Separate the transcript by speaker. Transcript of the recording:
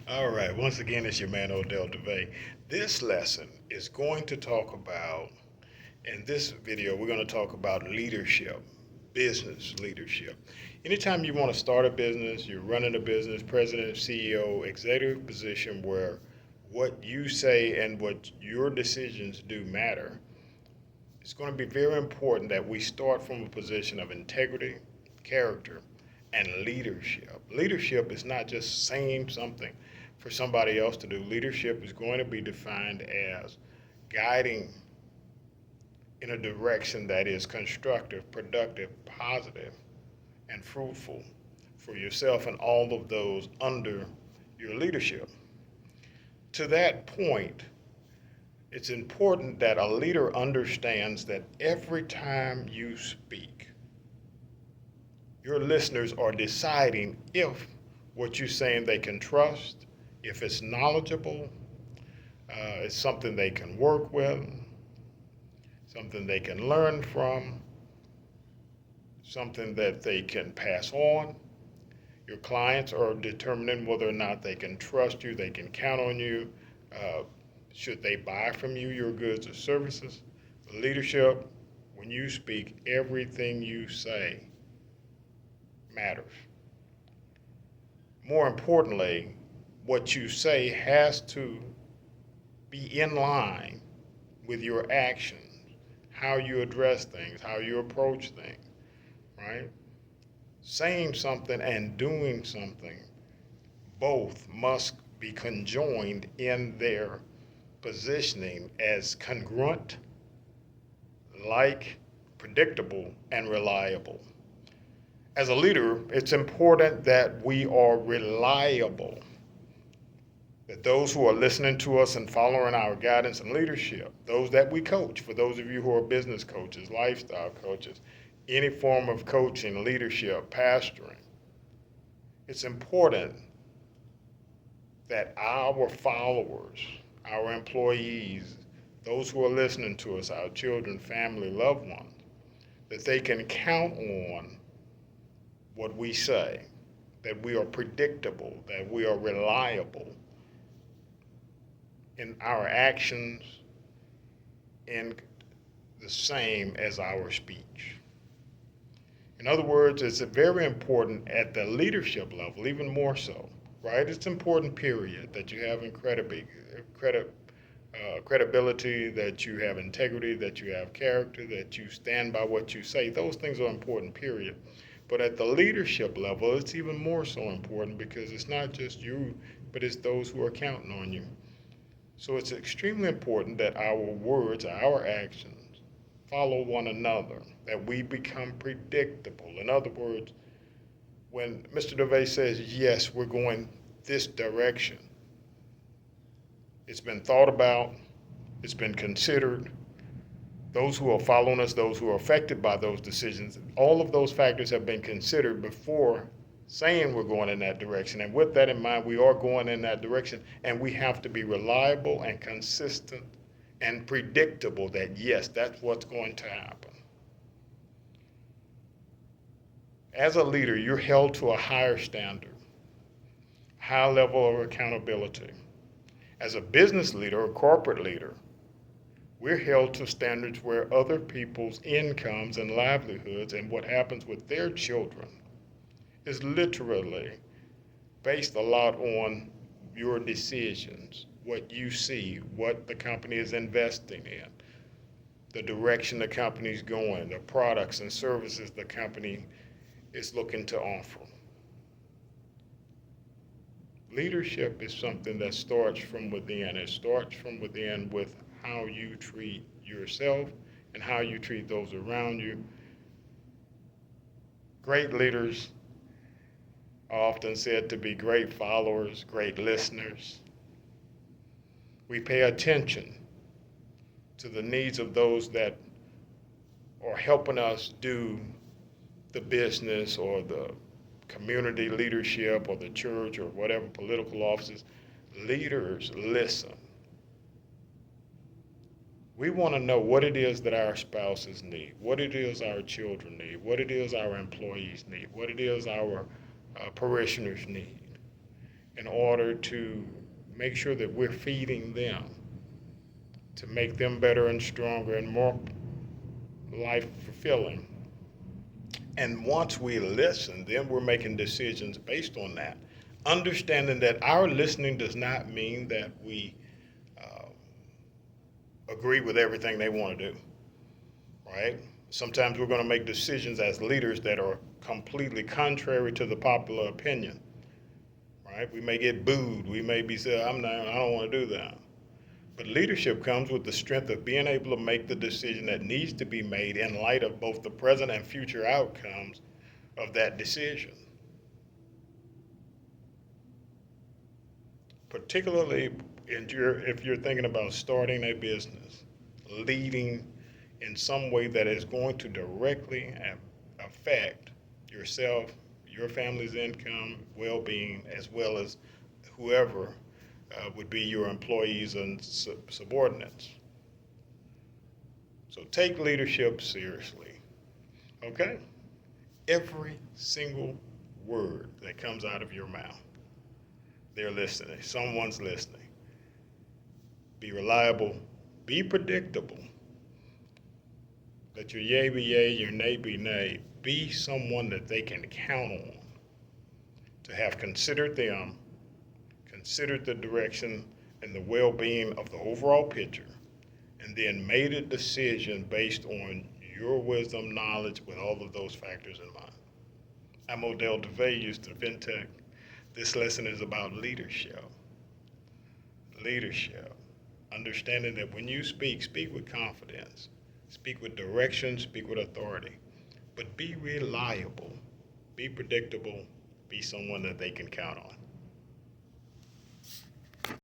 Speaker 1: All right, once again, it's your man Odell Dova. This lesson is going to talk about, in this video, we're going to talk about leadership, business leadership. Anytime you want to start a business, you're running a business, president, CEO, executive position where what you say and what your decisions do matter, it's going to be very important that we start from a position of integrity, character, and leadership. Leadership is not just saying something for somebody else to do. Leadership is going to be defined as guiding in a direction that is constructive, productive, positive, and fruitful for yourself and all of those under your leadership. To that point, it's important that a leader understands that every time you speak, your listeners are deciding if what you're saying they can trust, if it's knowledgeable, it's something they can work with, something they can learn from, something that they can pass on. Your clients are determining whether or not they can trust you, they can count on you. Uh, should they buy from you your goods or services? Leadership, when you speak, everything you say matters. More importantly, what you say has to be in line with your actions, how you address things, how you approach things, right? Saying something and doing something both must be conjoined in their positioning as congruent, like, predictable, and reliable. As a leader, it's important that we are reliable, that those who are listening to us and following our guidance and leadership, those that we coach, for those of you who are business coaches, lifestyle coaches, any form of coaching, leadership, pastoring, it's important that our followers, our employees, those who are listening to us, our children, family, loved ones, that they can count on what we say, that we are predictable, that we are reliable in our actions, and the same as our speech. In other words, it's very important at the leadership level, even more so, right? It's important, period, that you have credibility, that you have integrity, that you have character, that you stand by what you say. Those things are important, period. But at the leadership level, it's even more so important because it's not just you, but it's those who are counting on you. So it's extremely important that our words, our actions, follow one another, that we become predictable. In other words, when Mr. DeVay says, yes, we're going this direction, it's been thought about, it's been considered. Those who are following us, those who are affected by those decisions, all of those factors have been considered before saying we're going in that direction. And with that in mind, we are going in that direction, and we have to be reliable and consistent and predictable that, yes, that's what's going to happen. As a leader, you're held to a higher standard, high level of accountability. As a business leader or corporate leader, we're held to standards where other people's incomes and livelihoods and what happens with their children is literally based a lot on your decisions, what you see, what the company is investing in, the direction the company's going, the products and services the company is looking to offer. Leadership is something that starts from within. It starts from within with how you treat yourself and how you treat those around you. Great leaders are often said to be great followers, great listeners. We pay attention to the needs of those that are helping us do the business or the community leadership or the church or whatever political offices. Leaders listen. We want to know what it is that our spouses need, what it is our children need, what it is our employees need, what it is our parishioners need. in order to make sure that we're feeding them, to make them better and stronger and more life fulfilling. And once we listen, then we're making decisions based on that. Understanding that our listening does not mean that we uh, agree with everything they want to do, right? Sometimes we're going to make decisions as leaders that are completely contrary to the popular opinion, right? We may get booed. We may be said, I don't want to do that. But leadership comes with the strength of being able to make the decision that needs to be made in light of both the present and future outcomes of that decision. Particularly if you're thinking about starting a business, leading in some way that is going to directly affect yourself, your family's income, well-being, as well as whoever would be your employees and subordinates. So take leadership seriously, okay? Every single word that comes out of your mouth, they're listening. Someone's listening. Be reliable. Be predictable. Let your yea be yea, your nay be nay. Be someone that they can count on to have considered them, considered the direction and the well-being of the overall picture, and then made a decision based on your wisdom, knowledge, with all of those factors in mind. I'm Odell DeVay, used to FinTech. This lesson is about leadership. Leadership. Understanding that when you speak, speak with confidence. Speak with direction, speak with authority. But be reliable, be predictable, be someone that they can count on.